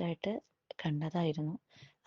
ആദ്യമായിട്ട് കണ്ടതായിരുന്നു.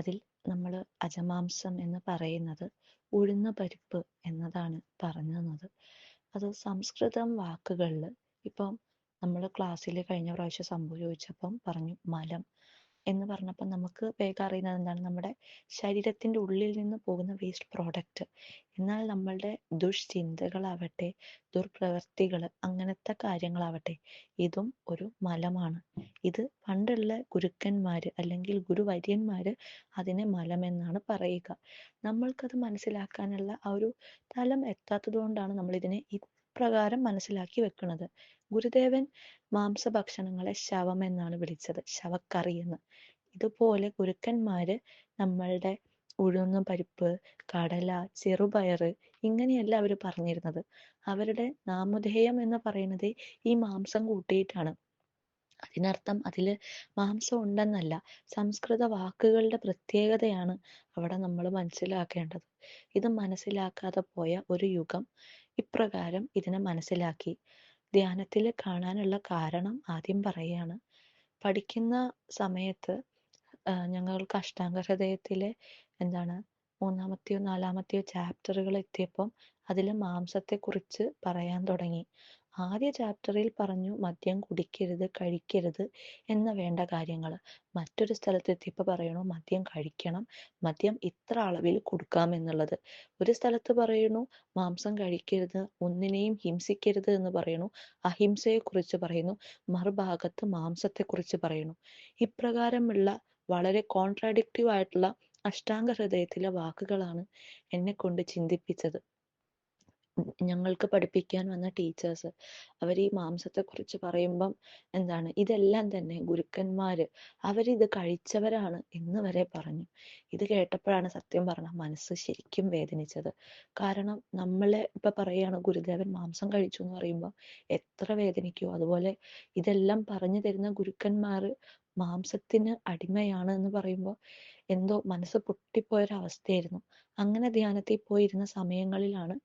അതിൽ നമ്മൾ അജമാംസം എന്ന് പറയുന്നത് ഉഴുന്ന് പരിപ്പ് എന്നതാണ് പറഞ്ഞു തന്നത്. അത് സംസ്കൃതം വാക്കുകളിൽ ഇപ്പം നമ്മൾ ക്ലാസ്സിൽ കഴിഞ്ഞ പ്രാവശ്യം സംഭവം ചോദിച്ചപ്പം പറഞ്ഞു മലം എന്ന് പറഞ്ഞപ്പോൾ നമുക്ക് വേഗം അറിയുന്നത് എന്താണ്, നമ്മുടെ ശരീരത്തിൻ്റെ ഉള്ളിൽ നിന്ന് പോകുന്ന വേസ്റ്റ് പ്രോഡക്റ്റ്. എന്നാൽ നമ്മളുടെ ദുഷ്ചിന്തകളാവട്ടെ, ദുർപ്രവൃത്തികൾ, അങ്ങനത്തെ കാര്യങ്ങളാവട്ടെ, ഇതും ഒരു മലമാണ്. ഇത് പണ്ടുള്ള ഗുരുക്കന്മാർ അല്ലെങ്കിൽ ഗുരുവര്യന്മാർ അതിനെ മലമെന്നാണ് പറയുക. നമ്മൾക്കത് മനസ്സിലാക്കാനുള്ള ആ ഒരു തലം എത്താത്തത് കൊണ്ടാണ് നമ്മളിതിനെ ഇപ്രകാരം മനസ്സിലാക്കി വെക്കുന്നത്. ഗുരുദേവൻ മാംസഭക്ഷണങ്ങളെ ശവം എന്നാണ് വിളിച്ചത്, ശവക്കറി എന്ന്. ഇതുപോലെ ഗുരുക്കന്മാര് നമ്മളുടെ ഉഴുന്ന് പരിപ്പ്, കടല, ചെറുപയറ് ഇങ്ങനെയല്ല അവർ പറഞ്ഞിരുന്നത്. അവരുടെ നാമധേയം എന്ന് പറയുന്നത് ഈ മാംസം കൂട്ടിയിട്ടാണ്. അതിനർത്ഥം അതിൽ മാംസം ഉണ്ടെന്നല്ല, സംസ്കൃത വാക്കുകളുടെ പ്രത്യേകതയാണ് അവിടെ നമ്മൾ മനസ്സിലാക്കേണ്ടത്. ഇത് മനസ്സിലാക്കാതെ പോയ ഒരു യുഗം ഇപ്രകാരം ഇതിനെ മനസ്സിലാക്കി. ധ്യാനത്തിൽ കാണാനുള്ള കാരണം ആദ്യം പറയുകയാണ്. പഠിക്കുന്ന സമയത്ത് ഞങ്ങൾക്ക് അഷ്ടാംഗ ഹൃദയത്തിലെ മൂന്നാമത്തെയോ നാലാമത്തെയോ ചാപ്റ്ററുകൾ എത്തിയപ്പം അതിൽ മാംസത്തെക്കുറിച്ച് പറയാൻ തുടങ്ങി. ആദ്യ ചാപ്റ്ററിൽ പറഞ്ഞു മദ്യം കുടിക്കരുത്, കഴിക്കരുത് എന്ന വേണ്ട കാര്യങ്ങൾ. മറ്റൊരു സ്ഥലത്ത് എത്തിയപ്പോൾ പറയണു മദ്യം കഴിക്കണം, മദ്യം ഇത്ര അളവിൽ കൊടുക്കാം എന്നുള്ളത്. ഒരു സ്ഥലത്ത് പറയുന്നു മാംസം കഴിക്കരുത്, ഒന്നിനെയും ഹിംസിക്കരുത് എന്ന് പറയുന്നു, അഹിംസയെക്കുറിച്ച് പറയുന്നു, മറുഭാഗത്ത് മാംസത്തെക്കുറിച്ച് പറയുന്നു. ഇപ്രകാരമുള്ള വളരെ കോൺട്രാഡിക്റ്റീവ് ആയിട്ടുള്ള അഷ്ടാംഗ ഹൃദയത്തിലെ വാക്കുകളാണ് എന്നെ കൊണ്ട് ചിന്തിപ്പിച്ചത്. ഞങ്ങൾക്ക് പഠിപ്പിക്കാൻ വന്ന ടീച്ചേഴ്സ് അവർ ഈ മാംസത്തെക്കുറിച്ച് പറയുമ്പം ഇതെല്ലാം തന്നെ ഗുരുക്കന്മാര് അവരിത് കഴിച്ചവരാണ് എന്ന് വരെ പറഞ്ഞു. ഇത് കേട്ടപ്പോഴാണ് സത്യം പറഞ്ഞ മനസ്സ് ശരിക്കും വേദനിച്ചത്. കാരണം നമ്മളെ ഇപ്പൊ പറയാണ് ഗുരുദേവൻ മാംസം കഴിച്ചു എന്ന് പറയുമ്പോൾ എത്ര വേദനിക്കുമോ, അതുപോലെ ഇതെല്ലാം പറഞ്ഞു തരുന്ന ഗുരുക്കന്മാര് മാംസത്തിന് അടിമയാണ് എന്ന് പറയുമ്പോൾ എന്തോ മനസ്സ് പൊട്ടിപ്പോയൊരവസ്ഥയായിരുന്നു. അങ്ങനെ ധ്യാനത്തിൽ പോയിരുന്ന സമയങ്ങളിലാണ്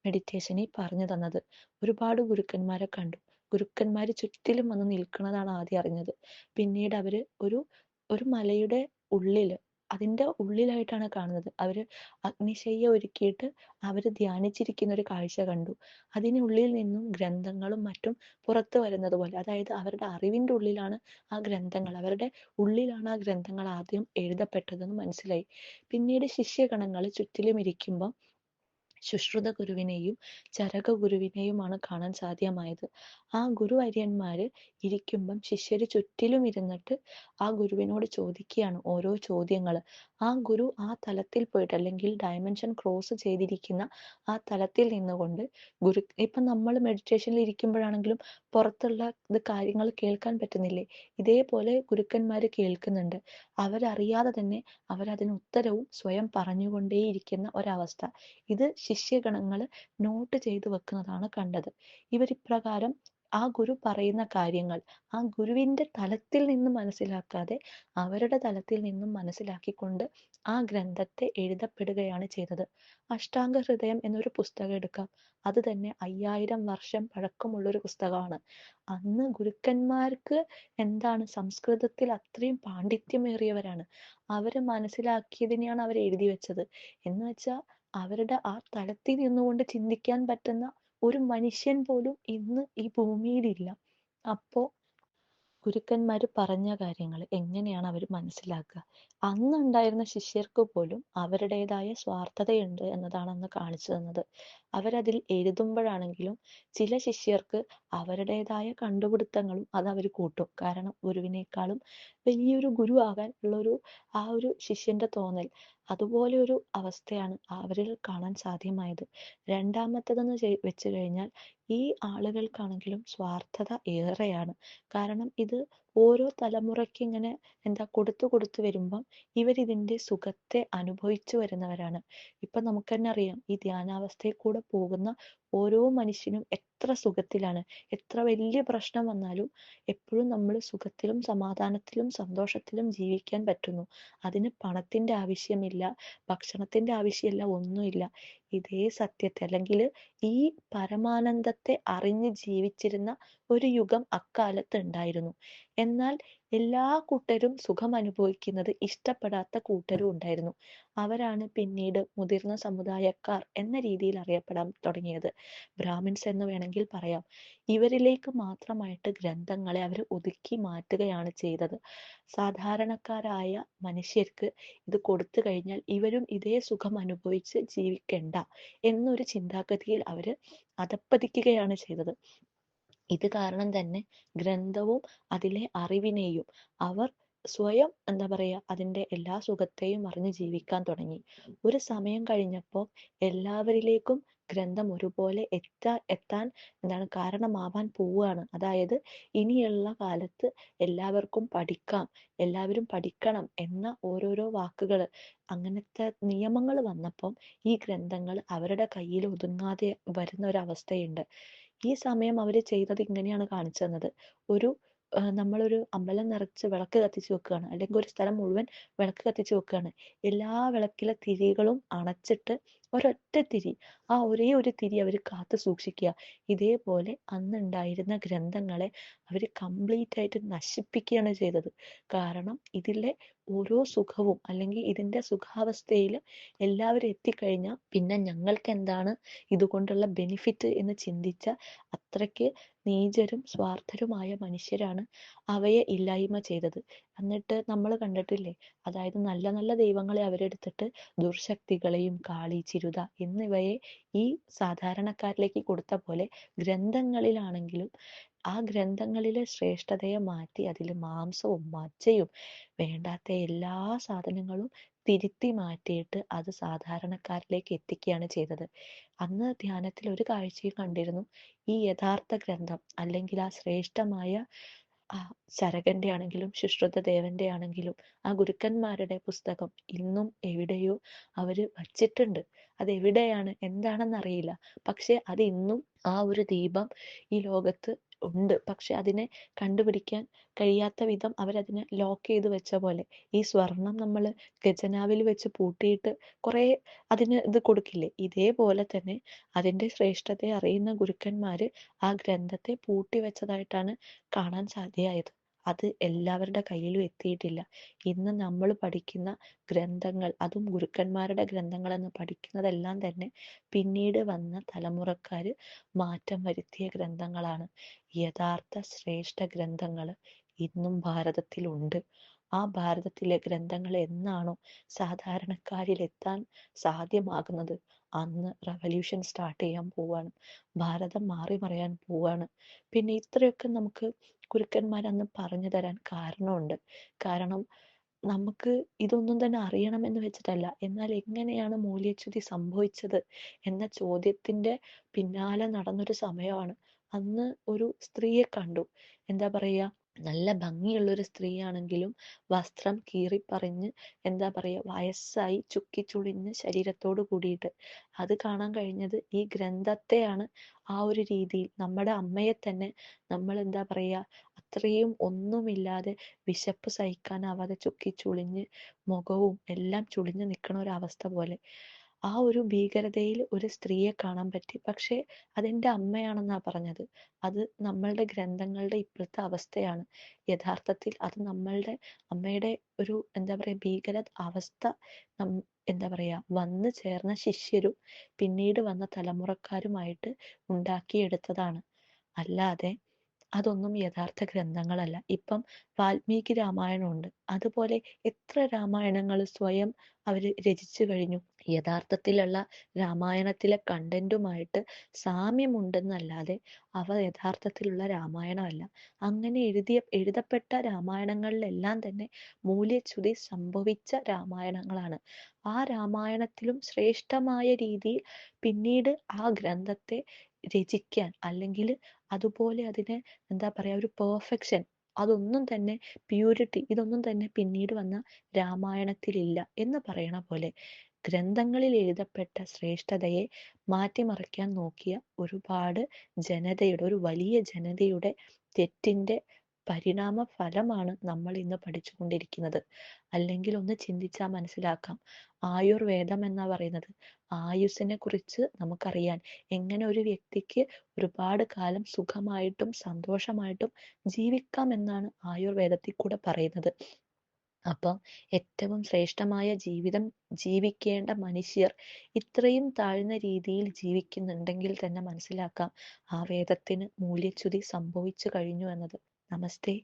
മെഡിറ്റേഷനിൽ പറഞ്ഞു തന്നത്. ഒരുപാട് ഗുരുക്കന്മാരെ കണ്ടു. ഗുരുക്കന്മാര് ചുറ്റിലും വന്ന് നിൽക്കുന്നതാണ് ആദ്യം അറിഞ്ഞത്. പിന്നീട് അവര് ഒരു മലയുടെ ഉള്ളില്, അതിൻ്റെ ഉള്ളിലായിട്ടാണ് കാണുന്നത്. അവര് അഗ്നിശയ്യ ഒരുക്കിയിട്ട് അവര് ധ്യാനിച്ചിരിക്കുന്ന ഒരു കാഴ്ച കണ്ടു. അതിനുള്ളിൽ നിന്നും ഗ്രന്ഥങ്ങളും മറ്റും പുറത്തു വരുന്നത് പോലെ, അതായത് അവരുടെ അറിവിൻ്റെ ഉള്ളിലാണ് ആ ഗ്രന്ഥങ്ങൾ, അവരുടെ ഉള്ളിലാണ് ആ ഗ്രന്ഥങ്ങൾ ആദ്യം എഴുതപ്പെട്ടതെന്ന് മനസ്സിലായി. പിന്നീട് ശിഷ്യഗണങ്ങൾ ചുറ്റിലും ഇരിക്കുമ്പോൾ ശുശ്രുത ഗുരുവിനെയും ചരക ഗുരുവിനെയുമാണ് കാണാൻ സാധ്യമായത്. ആ ഗുരുവര്യന്മാര് ഇരിക്കുമ്പം ശിഷ്യര് ചുറ്റിലും ഇരുന്നിട്ട് ആ ഗുരുവിനോട് ചോദിക്കുകയാണ് ഓരോ ചോദ്യങ്ങൾ. ആ ഗുരു ആ തലത്തിൽ പോയിട്ട്, അല്ലെങ്കിൽ ഡയമെൻഷൻ ക്രോസ് ചെയ്തിരിക്കുന്ന ആ തലത്തിൽ നിന്നുകൊണ്ട് ഇപ്പം നമ്മൾ മെഡിറ്റേഷനിൽ ഇരിക്കുമ്പോഴാണെങ്കിലും പുറത്തുള്ള കാര്യങ്ങൾ കേൾക്കാൻ പറ്റുന്നില്ലേ, ഇതേപോലെ ഗുരുക്കന്മാര് കേൾക്കുന്നുണ്ട്. അവരറിയാതെ തന്നെ അവരതിന് ഉത്തരവും സ്വയം പറഞ്ഞുകൊണ്ടേയിരിക്കുന്ന ഒരവസ്ഥ. ഇത് ശിഷ്യഗണങ്ങൾ നോട്ട് ചെയ്തു വെക്കുന്നതാണ് കണ്ടത്. ഇവരിപ്രകാരം ആ ഗുരു പറയുന്ന കാര്യങ്ങൾ ആ ഗുരുവിൻ്റെ തലത്തിൽ നിന്നും മനസ്സിലാക്കാതെ അവരുടെ തലത്തിൽ നിന്നും മനസ്സിലാക്കിക്കൊണ്ട് ആ ഗ്രന്ഥത്തെ എഴുതപ്പെടുകയാണ് ചെയ്തത്. അഷ്ടാംഗ ഹൃദയം എന്നൊരു പുസ്തകം എടുക്കാം. അത് തന്നെ 5000 വർഷം പഴക്കമുള്ളൊരു പുസ്തകമാണ്. അന്ന് ഗുരുക്കന്മാർക്ക് സംസ്കൃതത്തിൽ അത്രയും പാണ്ഡിത്യമേറിയവരാണ്. അവര് മനസ്സിലാക്കിയതിനെയാണ് അവർ എഴുതി വെച്ചത്. എന്ന് വെച്ചാൽ അവരുടെ ആ തലത്തിൽ നിന്നുകൊണ്ട് ചിന്തിക്കാൻ പറ്റുന്ന ഒരു മനുഷ്യൻ പോലും ഇന്ന് ഈ ഭൂമിയിലില്ല. അപ്പോ ഗുരുക്കന്മാര് പറഞ്ഞ കാര്യങ്ങൾ എങ്ങനെയാണ് അവർ മനസ്സിലാക്കുക? അന്നുണ്ടായിരുന്ന ശിഷ്യർക്ക് പോലും അവരുടേതായ സ്വാർത്ഥതയുണ്ട് എന്നതാണ് അന്ന് കാണിച്ചു തന്നത്. അവരതിൽ എഴുതുമ്പോഴാണെങ്കിലും ചില ശിഷ്യർക്ക് അവരുടേതായ കണ്ടുപിടുത്തങ്ങളും അത് അവർ കൂട്ടും. കാരണം ഗുരുവിനേക്കാളും വലിയൊരു ഗുരു ആകാൻ ഉള്ളൊരു ആ ഒരു ശിഷ്യന്റെ തോന്നൽ, അതുപോലെ ഒരു അവസ്ഥയാണ് അവരിൽ കാണാൻ സാധ്യമായത്. രണ്ടാമത്തേതെന്ന് വെച്ച് കഴിഞ്ഞാൽ ഈ ആളുകൾക്കാണെങ്കിലും സ്വാർത്ഥത ഏറെയാണ്. കാരണം ഇത് ഓരോ തലമുറയ്ക്ക് ഇങ്ങനെ കൊടുത്തു വരുമ്പം ഇവരിതിൻ്റെ സുഖത്തെ അനുഭവിച്ചു വരുന്നവരാണ്. ഇപ്പൊ നമുക്ക് തന്നെ അറിയാം, ഈ ധ്യാനാവസ്ഥയിൽ കൂടെ പോകുന്ന ഓരോ മനുഷ്യനും എത്ര സുഖത്തിലാണ്. എത്ര വലിയ പ്രശ്നം വന്നാലും എപ്പോഴും നമ്മൾ സുഖത്തിലും സമാധാനത്തിലും സന്തോഷത്തിലും ജീവിക്കാൻ പറ്റുന്നു. അതിന് പണത്തിന്റെ ആവശ്യമില്ല, ഭക്ഷണത്തിന്റെ ആവശ്യമില്ല, ഒന്നുമില്ല. ഇതേ സത്യത്തെ അല്ലെങ്കിൽ ഈ പരമാനന്ദത്തെ അറിഞ്ഞ് ജീവിച്ചിരുന്ന ഒരു യുഗം അക്കാലത്ത് ഉണ്ടായിരുന്നു. എന്നാൽ എല്ലാ കൂട്ടരും സുഖം അനുഭവിക്കുന്നത് ഇഷ്ടപ്പെടാത്ത കൂട്ടരും ഉണ്ടായിരുന്നു. അവരാണ് പിന്നീട് മുതിർന്ന സമുദായക്കാർ എന്ന രീതിയിൽ അറിയപ്പെടാൻ തുടങ്ങിയത്. ബ്രാഹ്മിൻസ് എന്ന് വേണമെങ്കിൽ പറയാം. ഇവരിലേക്ക് മാത്രമായിട്ട് ഗ്രന്ഥങ്ങളെ അവർ ഒതുക്കി മാറ്റുകയാണ് ചെയ്തത്. സാധാരണക്കാരായ മനുഷ്യർക്ക് ഇത് കൊടുത്തു കഴിഞ്ഞാൽ ഇവരും ഇതേ സുഖം അനുഭവിച്ച് ജീവിക്കണ്ട എന്നൊരു ചിന്താഗതിയിൽ അവര് അധപ്പതിക്കുകയാണ് ചെയ്തത്. ഇത് കാരണം തന്നെ ഗ്രന്ഥവും അതിലെ അറിവിനെയും അവർ സ്വയം എന്താ പറയാ അതിൻ്റെ എല്ലാ സുഖത്തെയും അറിഞ്ഞ് ജീവിക്കാൻ തുടങ്ങി. ഒരു സമയം കഴിഞ്ഞപ്പോൾ എല്ലാവരിലേക്കും ഗ്രന്ഥം ഒരുപോലെ എത്താൻ എന്താണ് കാരണമാവാൻ പോവുകയാണ്. അതായത് ഇനിയുള്ള കാലത്ത് എല്ലാവർക്കും പഠിക്കാം, എല്ലാവരും പഠിക്കണം എന്ന ഓരോരോ വാക്കുകൾ, അങ്ങനത്തെ നിയമങ്ങൾ വന്നപ്പം ഈ ഗ്രന്ഥങ്ങൾ അവരുടെ കയ്യിൽ ഒതുങ്ങാതെ വരുന്ന ഒരു അവസ്ഥയുണ്ട്. ഈ സമയം അവർ ചെയ്തത് ഇങ്ങനെയാണ് കാണിച്ചു തന്നത്. ഒരു നമ്മളൊരു അമ്പലം നിറച്ച് വിളക്ക് കത്തിച്ചു വെക്കുകയാണ്, അല്ലെങ്കിൽ ഒരു സ്ഥലം മുഴുവൻ വിളക്ക് കത്തിച്ചു വെക്കുകയാണ്. എല്ലാ വിളക്കിലെ തിരികളും അണച്ചിട്ട് ഒരൊറ്റ തിരി, ആ ഒരേ ഒരു തിരി അവർ കാത്തു സൂക്ഷിക്കുക. ഇതേപോലെ അന്നുണ്ടായിരുന്ന ഗ്രന്ഥങ്ങളെ അവർ കംപ്ലീറ്റ് ആയിട്ട് നശിപ്പിക്കുകയാണ് ചെയ്തത്. കാരണം ഇതിലെ ഓരോ സുഖവും അല്ലെങ്കിൽ ഇതിൻ്റെ സുഖാവസ്ഥയിൽ എല്ലാവരും എത്തിക്കഴിഞ്ഞാൽ പിന്നെ ഞങ്ങൾക്ക് എന്താണ് ഇതുകൊണ്ടുള്ള ബെനിഫിറ്റ് എന്ന് ചിന്തിച്ച അത്രയ്ക്ക് നീചരും സ്വാർത്ഥരുമായ മനുഷ്യരാണ് അവയെ ഇല്ലായ്മ ചെയ്തത്. എന്നിട്ട് നമ്മൾ കണ്ടിട്ടില്ലേ, അതായത് നല്ല നല്ല ദൈവങ്ങളെ അവരെടുത്തിട്ട് ദുർശക്തികളെയും കാളി, ചിരുത എന്നിവയെ ഈ സാധാരണക്കാരിലേക്ക് കൊടുത്ത പോലെ ഗ്രന്ഥങ്ങളിലാണെങ്കിലും ആ ഗ്രന്ഥങ്ങളിലെ ശ്രേഷ്ഠതയെ മാറ്റി അതിൽ മാംസവും മജ്ജയും വേണ്ടാത്ത എല്ലാ സാധനങ്ങളും തിരുത്തി മാറ്റിയിട്ട് അത് സാധാരണക്കാരിലേക്ക് എത്തിക്കുകയാണ് ചെയ്തത്. അന്ന് ധ്യാനത്തിൽ ഒരു കാഴ്ചയും കണ്ടിരുന്നു. ഈ യഥാർത്ഥ ഗ്രന്ഥം അല്ലെങ്കിൽ ആ ശ്രേഷ്ഠമായ ആ ചരകന്റെ ആണെങ്കിലും ശുശ്രുതദേവന്റെ ആണെങ്കിലും ആ ഗുരുക്കന്മാരുടെ പുസ്തകം ഇന്നും എവിടെയോ അവര് വച്ചിട്ടുണ്ട്. അത് എവിടെയാണ് എന്താണെന്ന് അറിയില്ല. പക്ഷെ അത് ഇന്നും ആ ഒരു ദീപം ഈ ലോകത്ത് ഉണ്ട്. പക്ഷെ അതിനെ കണ്ടുപിടിക്കാൻ കഴിയാത്ത വിധം അവരതിനെ ലോക്ക് ചെയ്ത് വെച്ച പോലെ. ഈ സ്വർണം നമ്മൾ ഖജനാവിൽ വെച്ച് പൂട്ടിയിട്ട് കുറെ അതിന് ഇത് കൊടുക്കില്ലേ, ഇതേപോലെ തന്നെ അതിൻ്റെ ശ്രേഷ്ഠതയെ അറിയുന്ന ഗുരുക്കന്മാര് ആ ഗ്രന്ഥത്തെ പൂട്ടി വെച്ചതായിട്ടാണ് കാണാൻ സാധ്യമായത്. അത് എല്ലാവരുടെ കയ്യിലും എത്തിയിട്ടില്ല. ഇന്ന് നമ്മൾ പഠിക്കുന്ന ഗ്രന്ഥങ്ങൾ, അതും ഗുരുക്കന്മാരുടെ ഗ്രന്ഥങ്ങൾ എന്ന് പഠിക്കുന്നതെല്ലാം തന്നെ പിന്നീട് വന്ന തലമുറക്കാര് മാറ്റം വരുത്തിയ ഗ്രന്ഥങ്ങളാണ്. യഥാർത്ഥ ശ്രേഷ്ഠ ഗ്രന്ഥങ്ങൾ ഇന്നും ഭാരതത്തിലുണ്ട്. ആ ഭാരതത്തിലെ ഗ്രന്ഥങ്ങൾ എന്നാണോ സാധാരണക്കാരിൽ എത്താൻ സാധ്യമാകുന്നത്, അന്ന് റവല്യൂഷൻ സ്റ്റാർട്ട് ചെയ്യാൻ പോവാണ്. ഭാരതം മാറി മറിയാൻ പോവാണ്. പിന്നെ ഇത്രയൊക്കെ നമുക്ക് ഗുരുക്കന്മാർ അന്ന് പറഞ്ഞു തരാൻ കാരണമുണ്ട്. കാരണം നമുക്ക് ഇതൊന്നും തന്നെ അറിയണമെന്ന് വെച്ചിട്ടല്ല, എന്നാൽ എങ്ങനെയാണ് മൂല്യച്യുതി സംഭവിച്ചത് എന്ന ചോദ്യത്തിന്റെ പിന്നാലെ നടന്നൊരു സമയമാണ്. അന്ന് ഒരു സ്ത്രീയെ കണ്ടു. എന്താ പറയാ, നല്ല ഭംഗിയുള്ളൊരു സ്ത്രീയാണെങ്കിലും വസ്ത്രം കീറിപ്പറിഞ്ഞ് എന്താ പറയാ വയസ്സായി ചുക്കിച്ചുളിഞ്ഞ് ശരീരത്തോട് കൂടിയിട്ട് അത് കാണാൻ കഴിഞ്ഞത് ഈ ഗ്രന്ഥത്തെയാണ്. ആ ഒരു രീതിയിൽ നമ്മുടെ അമ്മയെ തന്നെ നമ്മൾ എന്താ പറയാ അത്രയും ഒന്നുമില്ലാതെ വിശപ്പ് സഹിക്കാനാവാതെ ചുക്കിച്ചുളിഞ്ഞ് മുഖവും എല്ലാം ചുളിഞ്ഞു നിൽക്കണ ഒരു അവസ്ഥ പോലെ ആ ഒരു ഭീകരതയിൽ ഒരു സ്ത്രീയെ കാണാൻ പറ്റി. പക്ഷെ അതെന്റെ അമ്മയാണെന്നാ പറഞ്ഞത്. അത് നമ്മളുടെ ഗ്രന്ഥങ്ങളുടെ ഇപ്പോഴത്തെ അവസ്ഥയാണ്. യഥാർത്ഥത്തിൽ അത് നമ്മളുടെ അമ്മയുടെ ഒരു എന്താ പറയാ ഭീകര അവസ്ഥ എന്താ പറയാ വന്നു ചേർന്ന ശിഷ്യരും പിന്നീട് വന്ന തലമുറക്കാരുമായിട്ട് ഉണ്ടാക്കിയെടുത്തതാണ്. അല്ലാതെ അതൊന്നും യഥാർത്ഥ ഗ്രന്ഥങ്ങളല്ല. ഇപ്പം വാൽമീകി രാമായണമുണ്ട്. അതുപോലെ എത്ര രാമായണങ്ങൾ സ്വയം അവർ രചിച്ചു കഴിഞ്ഞു. യഥാർത്ഥത്തിലുള്ള രാമായണത്തിലെ കണ്ടന്റുമായിട്ട് സാമ്യമുണ്ടെന്നല്ലാതെ അവ യഥാർത്ഥത്തിലുള്ള രാമായണമല്ല. അങ്ങനെ എഴുതപ്പെട്ട രാമായണങ്ങളിലെല്ലാം തന്നെ മൂല്യച്യുതി സംഭവിച്ച രാമായണങ്ങളാണ്. ആ രാമായണത്തിലും ശ്രേഷ്ഠമായ രീതിയിൽ പിന്നീട് ആ ഗ്രന്ഥത്തെ രചിക്കാൻ അല്ലെങ്കിൽ അതുപോലെ അതിനെ എന്താ പറയാ ഒരു പെർഫെക്ഷൻ, അതൊന്നും തന്നെ പ്യൂരിറ്റി ഇതൊന്നും തന്നെ പിന്നീട് വന്ന രാമായണത്തിലില്ല എന്ന് പറയണ പോലെ ഗ്രന്ഥങ്ങളിൽ എഴുതപ്പെട്ട ശ്രേഷ്ഠതയെ മാറ്റിമറിക്കാൻ നോക്കിയ ഒരുപാട് ജനതയുടെ ഒരു വലിയ ജനതയുടെ തെറ്റിന്റെ പരിണാമ ഫലമാണ് നമ്മൾ ഇന്ന് പഠിച്ചുകൊണ്ടിരിക്കുന്നത്. അല്ലെങ്കിൽ ഒന്ന് ചിന്തിച്ചാൽ മനസ്സിലാക്കാം. ആയുർവേദം എന്നാ പറയുന്നത്. ആയുസ്സിനെ കുറിച്ച് നമുക്കറിയാൻ, എങ്ങനെ ഒരു വ്യക്തിക്ക് ഒരുപാട് കാലം സുഖമായിട്ടും സന്തോഷമായിട്ടും ജീവിക്കാം എന്നാണ് ആയുർവേദത്തിൽ കൂടെ പറയുന്നത്. അപ്പം ഏറ്റവും ശ്രേഷ്ഠമായ ജീവിതം ജീവിക്കേണ്ട മനുഷ്യർ ഇത്രയും താഴ്ന്ന രീതിയിൽ ജീവിക്കുന്നുണ്ടെങ്കിൽ തന്നെ മനസ്സിലാക്കാം ആ വേദത്തിന് മൂല്യച്യുതി സംഭവിച്ചു കഴിഞ്ഞു എന്നത്. നമസ്തേ.